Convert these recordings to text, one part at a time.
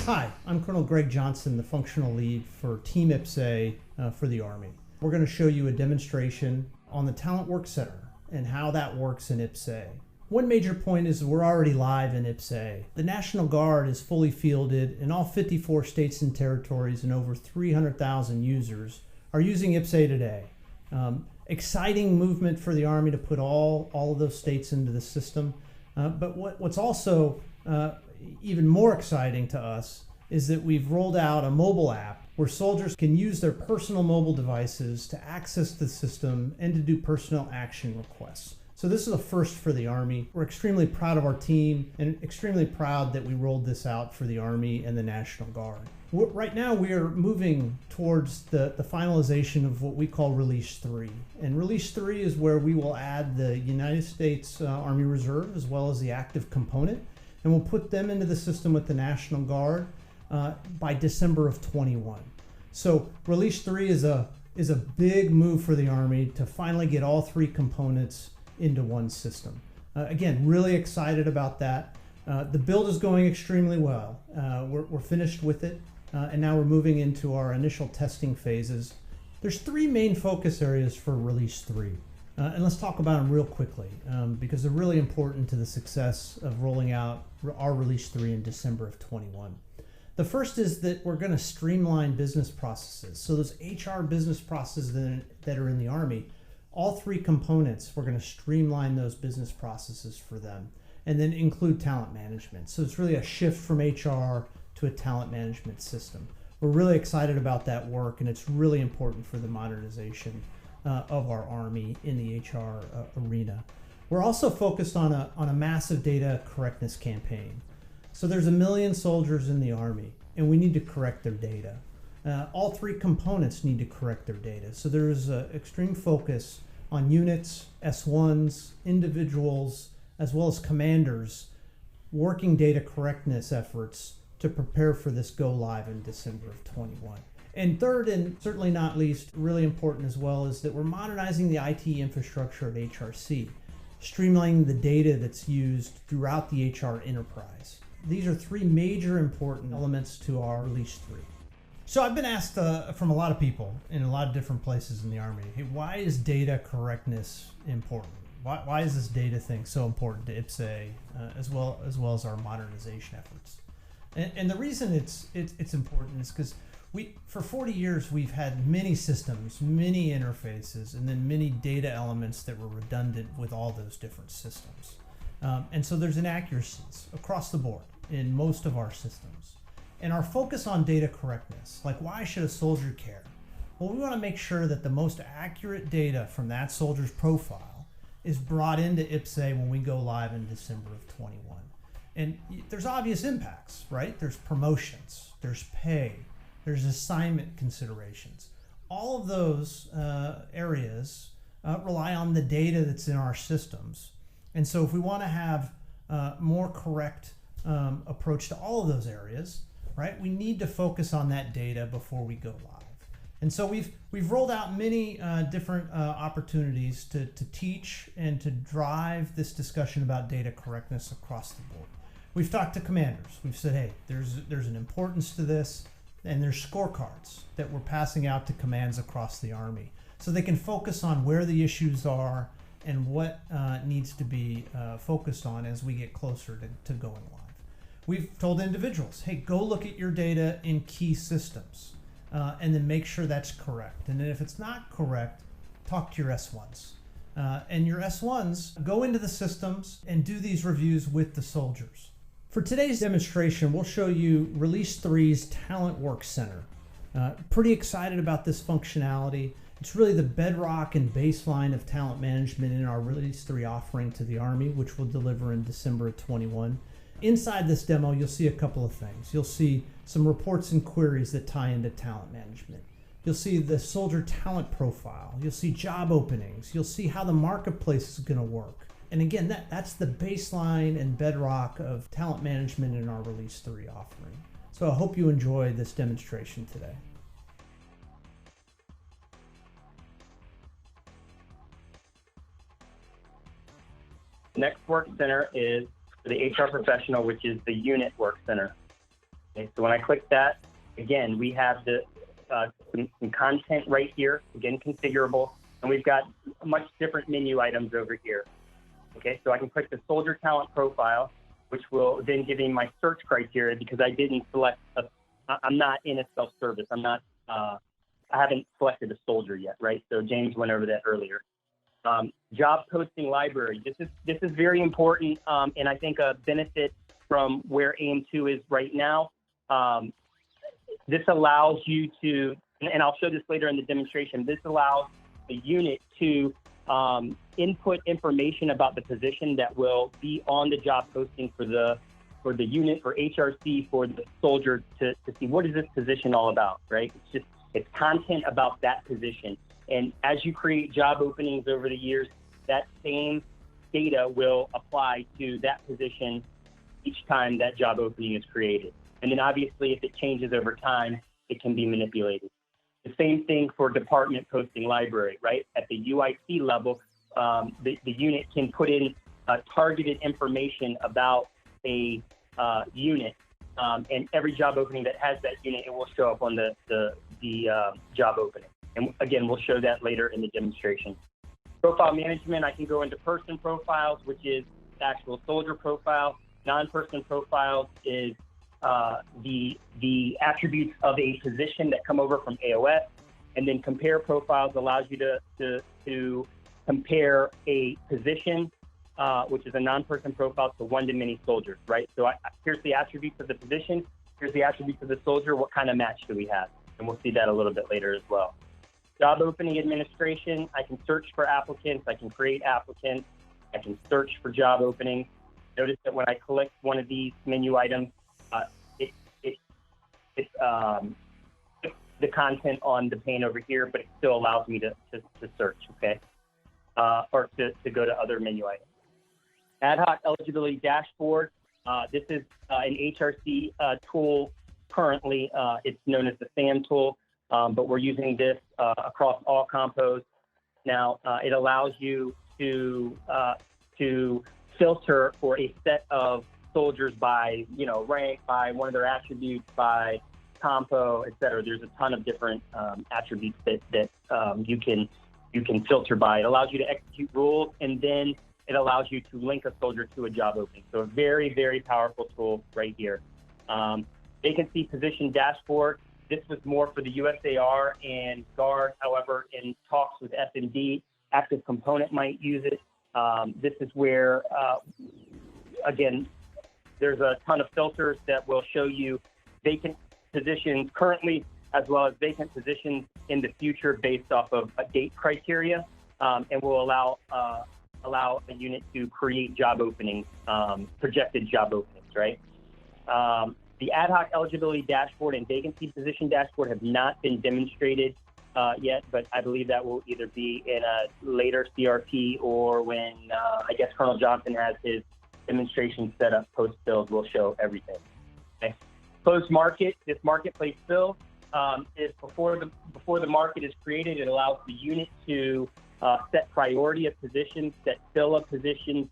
Hi, I'm Colonel Greg Johnson, the functional lead for Team IPPS-A for the Army. We're going to show you a demonstration on the Talent Work Center and how that works in IPPS-A. One major point is we're already live in IPPS-A. The National Guard is fully fielded in all 54 states and territories, and over 300,000 users are using IPPS-A today. Exciting movement for the Army to put all of those states into the system. But what's also even more exciting to us is that we've rolled out a mobile app where soldiers can use their personal mobile devices to access the system and to do personal action requests. So this is a first for the Army. We're extremely proud of our team and extremely proud that we rolled this out for the Army and the National Guard. Right now we are moving towards the finalization of what we call Release 3. And Release 3 is where we will add the United States Army Reserve as well as the active component, and we'll put them into the system with the National Guard by December of 21. So Release 3 is a big move for the Army to finally get all three components into one system. Again, really excited about that. The build is going extremely well. We're finished with it, and now we're moving into our initial testing phases. There's three main focus areas for Release 3. And let's talk about them real quickly because they're really important to the success of rolling out our Release 3 in December of 21. The first is that we're going to streamline business processes. So those HR business processes that are in the Army, all three components, we're going to streamline those business processes for them and then include talent management. So it's really a shift from HR to a talent management system. We're really excited about that work, and it's really important for the modernization of our Army in the HR arena. We're also focused on a massive data correctness campaign. So there's 1 million soldiers in the Army, and we need to correct their data. All three components need to correct their data. So there's an extreme focus on units, S1s, individuals, as well as commanders, working data correctness efforts to prepare for this go live in December of 21. And third, and certainly not least, really important as well, is that we're modernizing the IT infrastructure at HRC, streamlining the data that's used throughout the HR enterprise. These are three major important elements to our Release 3. So I've been asked from a lot of people in a lot of different places in the Army, hey, why is data correctness important? Why is this data thing so important to IPPS-A as well as our modernization efforts? And the reason it's important is because for 40 years, we've had many systems, many interfaces, and then many data elements that were redundant with all those different systems. And so there's inaccuracies across the board in most of our systems. And our focus on data correctness, like why should a soldier care? Well, we want to make sure that the most accurate data from that soldier's profile is brought into IPPS-A when we go live in December of 21. And there's obvious impacts, right? There's promotions, there's pay, there's assignment considerations. All of those areas rely on the data that's in our systems. And so if we want to have a more correct approach to all of those areas, right, we need to focus on that data before we go live. And so we've rolled out many different opportunities to teach and to drive this discussion about data correctness across the board. We've talked to commanders. We've said, hey, there's an importance to this, and there's scorecards that we're passing out to commands across the Army so they can focus on where the issues are and what needs to be focused on as we get closer to going live. We've told individuals, hey, go look at your data in key systems and then make sure that's correct. And then if it's not correct, talk to your S1s. And your S1s, go into the systems and do these reviews with the soldiers. For today's demonstration, we'll show you Release 3's Talent Work Center. Pretty excited about this functionality. It's really the bedrock and baseline of talent management in our Release 3 offering to the Army, which we'll deliver in December of 21. Inside this demo, you'll see a couple of things. You'll see some reports and queries that tie into talent management. You'll see the soldier talent profile. You'll see job openings. You'll see how the marketplace is going to work. And again, that's the baseline and bedrock of talent management in our Release 3 offering. So I hope you enjoy this demonstration today. Next work center is for the HR professional, which is the unit work center. Okay, so when I click that, again, we have the some content right here, again, configurable, and we've got much different menu items over here. Okay, so I can click the soldier talent profile, which will then give me my search criteria because I didn't select, I'm not in a self-service. I haven't selected a soldier yet, right? So James went over that earlier. Job posting library. This is very important, and I think a benefit from where AM2 is right now. This allows you to, and I'll show this later in the demonstration, this allows the unit to input information about the position that will be on the job posting for the unit, for HRC, for the soldier to see what is this position all about, right? It's content about that position. And as you create job openings over the years, that same data will apply to that position each time that job opening is created. And then obviously, if it changes over time, it can be manipulated. The same thing for department posting library, right? At the UIC level, the unit can put in targeted information about a unit, and every job opening that has that unit, it will show up on the job opening. And again, we'll show that later in the demonstration. Profile management, I can go into person profiles, which is the actual soldier profile. Non-person profiles is the attributes of a position that come over from AOS. And then compare profiles allows you to compare a position, which is a non-person profile, to one-to-many soldiers, right? So here's the attributes of the position. Here's the attributes of the soldier. What kind of match do we have? And we'll see that a little bit later as well. Job opening administration, I can search for applicants, I can create applicants, I can search for job openings. Notice that when I click one of these menu items, it's the content on the pane over here, but it still allows me to search, okay? Or to go to other menu items. Ad Hoc Eligibility Dashboard. This is an HRC tool currently. It's known as the SAM tool. But we're using this across all compos. Now, it allows you to filter for a set of soldiers by, rank, by one of their attributes, by compo, et cetera. There's a ton of different attributes that you can filter by. It allows you to execute rules, and then it allows you to link a soldier to a job opening. So a very, very powerful tool right here. Vacancy Position Dashboard. This was more for the USAR and Guard. However, in talks with FMD, Active Component might use it. This is where, again, there's a ton of filters that will show you vacant positions currently, as well as vacant positions in the future based off of a date criteria, and will allow a unit to create job openings, projected job openings, right? The Ad Hoc Eligibility Dashboard and Vacancy Position Dashboard have not been demonstrated yet, but I believe that will either be in a later CRP or when I guess Colonel Johnson has his demonstration set up post-build, we'll show everything. Okay. Closed market, this marketplace fill is before the market is created, it allows the unit to set priority of positions, set fill of positions,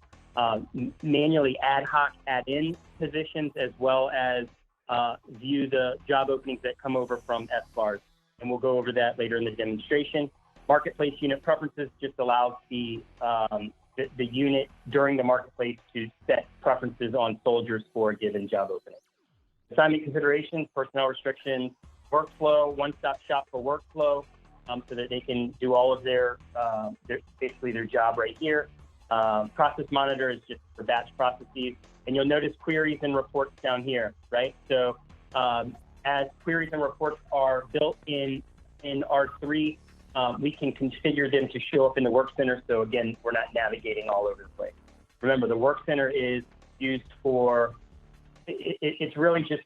manually ad hoc add in positions, as well as view the job openings that come over from SBARs. And we'll go over that later in the demonstration. Marketplace unit preferences just allows the unit during the marketplace to set preferences on soldiers for a given job opening. Assignment considerations, personnel restrictions, workflow, one-stop shop for workflow, so that they can do all of their basically their job right here. Process monitor is just for batch processes. And you'll notice queries and reports down here, right? So as queries and reports are built in R3, we can configure them to show up in the Work Center. So again, we're not navigating all over the place. Remember, the Work Center is used for, it's really just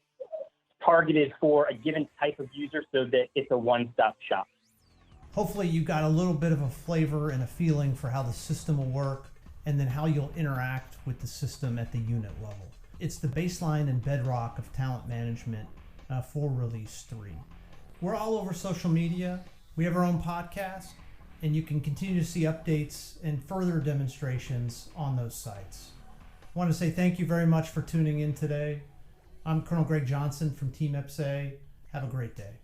targeted for a given type of user so that it's a one-stop shop. Hopefully you got a little bit of a flavor and a feeling for how the system will work, and then how you'll interact with the system at the unit level. It's the baseline and bedrock of talent management for Release 3. We're all over social media. We have our own podcast, and you can continue to see updates and further demonstrations on those sites. I want to say thank you very much for tuning in today. I'm Colonel Greg Johnson from Team IPPS-A. Have a great day.